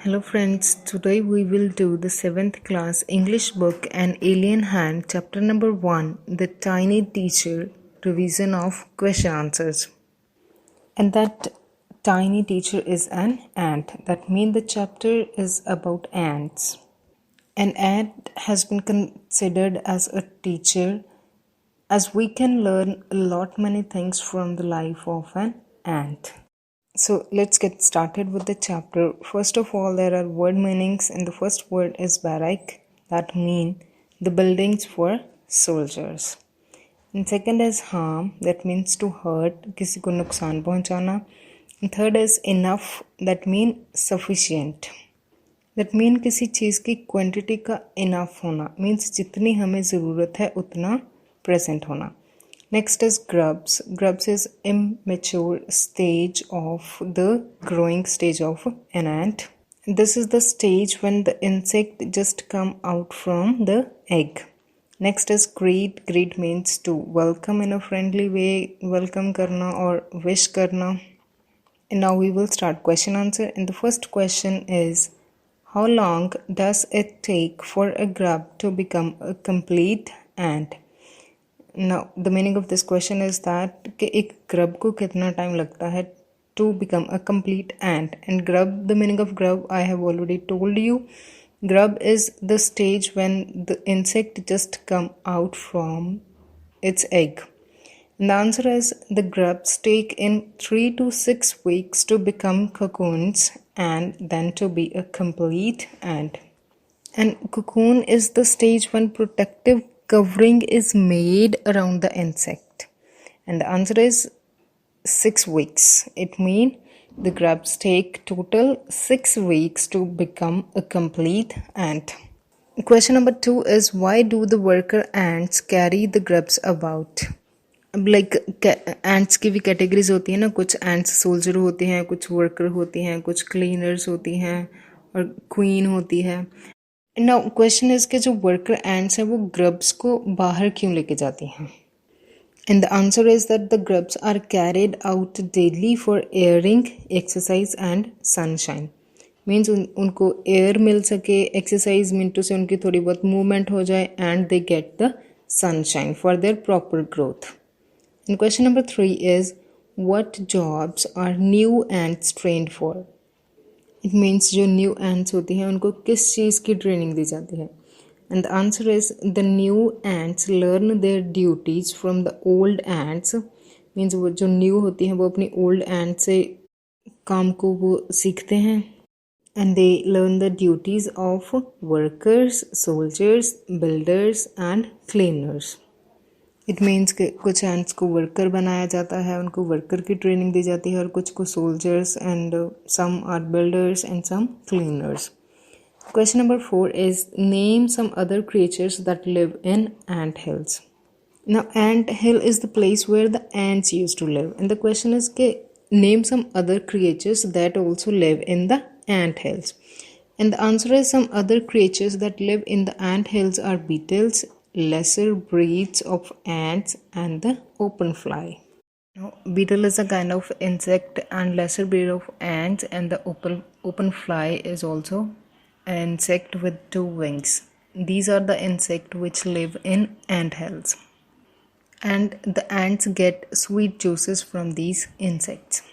Hello friends, today we will do the 7th class English book An Alien Hand, chapter number 1, The Tiny Teacher, revision of question answers. And that tiny teacher is an ant. That means the chapter is about ants. An ant has been considered as a teacher as we can learn a lot many things from the life of an ant. So let's get started with the chapter. First of all, there are word meanings, and the first word is barrack, that mean the buildings for soldiers. And second is harm, that means to hurt, किसी को नुकसान पहुंचाना. And third is enough, that mean sufficient. That mean किसी चीज़ की quantity का enough होना, means जितनी हमें ज़रूरत है उतना present होना. Next is grubs. Grubs is immature stage of the growing stage of an ant. This is the stage when the insect just come out from the egg. Next is greet. Greet means to welcome in a friendly way, welcome karna or wish karna. And now we will start question answer. And the first question is, how long does it take for a grub to become a complete ant? Now, the meaning of this question is that कि एक grub को कितना time लगता है to become a complete ant. And grub, the meaning of grub I have already told you. Grub is the stage when the insect just come out from its egg. And the answer is the grubs take in 3 to 6 weeks to become cocoons and then to be a complete ant. And cocoon is the stage when protective covering is made around the insect. And the answer is 6 weeks. It means the grubs take total 6 weeks to become a complete ant. Question number 2 is, why do the worker ants carry the grubs about? Like ants की भी categories होती है ना, कुछ ants soldier होते हैं, कुछ worker होती हैं, कुछ क्लीनर्स होती हैं और क्वीन होती है. नाउ क्वेश्चन इज कि जो वर्कर एंट्स हैं वो ग्रब्स को बाहर क्यों लेके जाती हैं. And the answer is that the grubs are carried out daily for airing, exercise and sunshine. Means उनको एयर मिल सके, एक्सरसाइज मिनटों से उनकी थोड़ी बहुत मूवमेंट हो जाए, and they get the sunshine for their proper growth. And question number 3 is, what jobs are new ants trained for? It means जो new ants होती हैं उनको किस चीज़ की ट्रेनिंग दी जाती है. And the answer is, the new ants learn their duties from the old ants. Means वो जो new होती हैं वो अपनी old ants से काम को वो सीखते हैं. And they learn the duties of workers, soldiers, builders and cleaners. It means कि कुछ एंट्स को वर्कर बनाया जाता है, उनको वर्कर की ट्रेनिंग दी जाती है, और कुछ को soldiers, and some are builders and some cleaners. Question number 4 is, name some other creatures that live in ant hills. Now ant hill is the place where the ants used to live, and the question is के name some other creatures that also live in the ant hills. And the answer is, some other creatures that live in the ant hills are beetles, lesser breeds of ants and the open fly. Now, beetle is a kind of insect and lesser breed of ants, and the open fly is also an insect with 2 wings. These are the insects which live in ant hills, and the ants get sweet juices from these insects.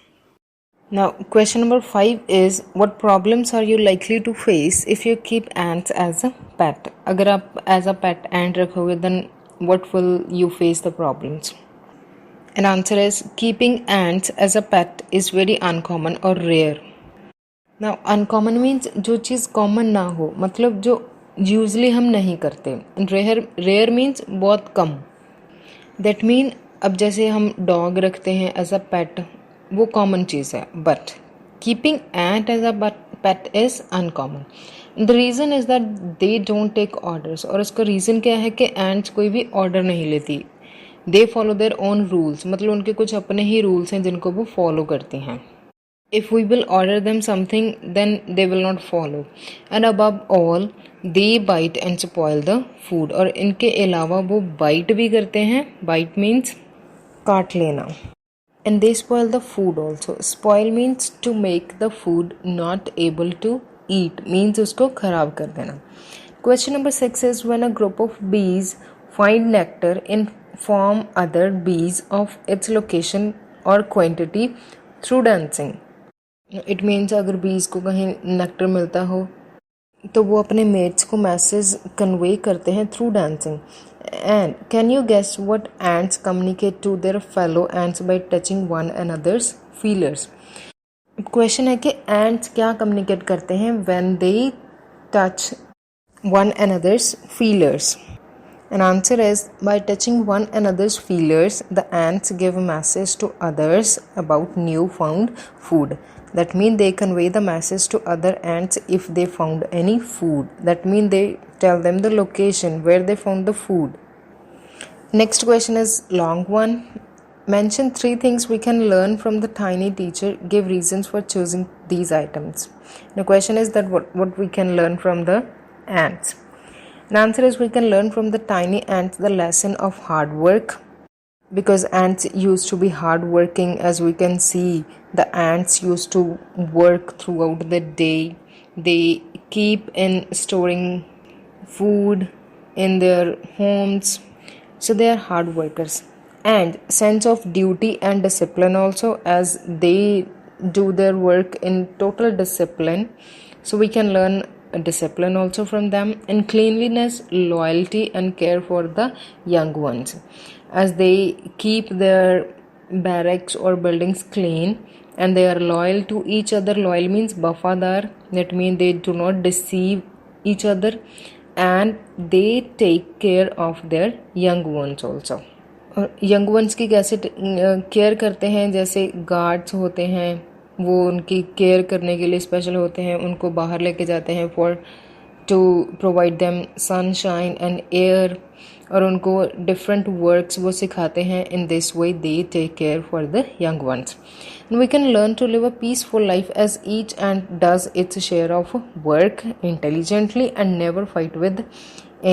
Now, question number 5 is, what problems are you likely to face if you keep ants as a pet? अगर आप as a pet ant रखोगे, then what will you face the problems? And answer is, keeping ants as a pet is very uncommon or rare. Now, uncommon means जो चीज़ common ना हो, मतलब जो usually हम नहीं करते. Rare means बहुत कम. That mean अब जैसे हम dog रखते हैं as a pet, वो कॉमन चीज़ है, but keeping ant as a pet is uncommon. The reason is that they don't take orders. और उसका रीज़न क्या है कि एंट्स कोई भी ऑर्डर नहीं लेती. They follow their own rules, मतलब उनके कुछ अपने ही रूल्स हैं जिनको वो फॉलो करती हैं. If we will order them something then they will not follow. And above all they bite and spoil the food. और इनके अलावा वो बाइट भी करते हैं. बाइट मीन्स काट लेना. And they spoil the food also. Spoil means to make the food not able to eat means उसको खराब कर देना. Question number 6 is when a group of bees find nectar inform other bees of its location or quantity through dancing. It means अगर bees को कहीं nectar मिलता हो तो वो अपने mates को message convey करते हैं through dancing. And can you guess what ants communicate to their fellow ants by touching one another's feelers? Question है कि ants क्या communicate करते हैं when they touch one another's feelers? An answer is by touching one another's feelers, the ants give a message to others about newfound food. That means they convey the message to other ants if they found any food. That means they tell them the location where they found the food. Next question is long one. Mention 3 things we can learn from the tiny teacher. Give reasons for choosing these items. The question is that what we can learn from the ants. The answer is we can learn from the tiny ants the lesson of hard work, because ants used to be hard working. As we can see, the ants used to work throughout the day. They keep in storing food in their homes, so they are hard workers. And sense of duty and discipline also, as they do their work in total discipline, so we can learn discipline also from them. And cleanliness, loyalty and care for the young ones, as they keep their barracks or buildings clean and they are loyal to each other. Loyal means wafadar, that means they do not deceive each other, and they take care of their young ones also. और young ones की कैसे care करते हैं, जैसे guards होते हैं वो उनकी केयर करने के लिए स्पेशल होते हैं, उनको बाहर लेके जाते हैं for to provide them sunshine and air, और उनको डिफरेंट वर्क्स वो सिखाते हैं. In this way they take care for the young ones. We can learn to live a peaceful life as each ant does its share of work intelligently and never fight with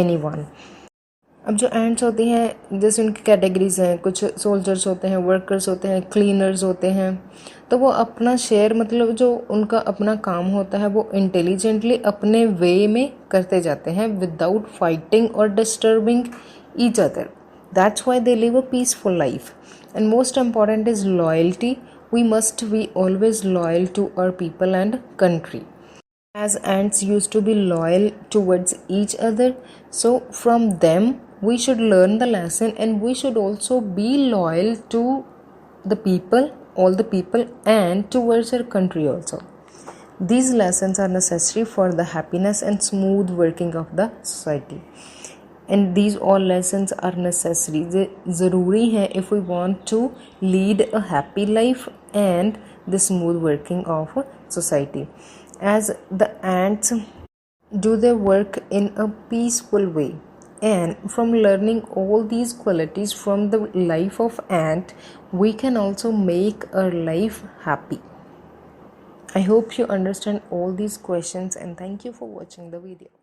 anyone. अब जो ants होती हैं जैसे उनकी categories हैं, कुछ soldiers होते हैं, वर्कर्स होते हैं, क्लीनर्स होते हैं, तो वो अपना शेयर मतलब जो उनका अपना काम होता है वो इंटेलिजेंटली अपने वे में करते जाते हैं विदाउट फाइटिंग और disturbing each other. That's why they live a peaceful life. And most important is loyalty. We must be always loyal to our people and country. As ants used to be loyal towards each other, so from them we should learn the lesson, and we should also be loyal to the people, all the people, and towards our country also. These lessons are necessary for the happiness and smooth working of the society. And these all lessons are necessary. ज़रूरी हैं if we want to lead a happy life and the smooth working of society. As the ants do their work in a peaceful way, and from learning all these qualities from the life of ant, we can also make our life happy. I hope you understand all these questions, and thank you for watching the video.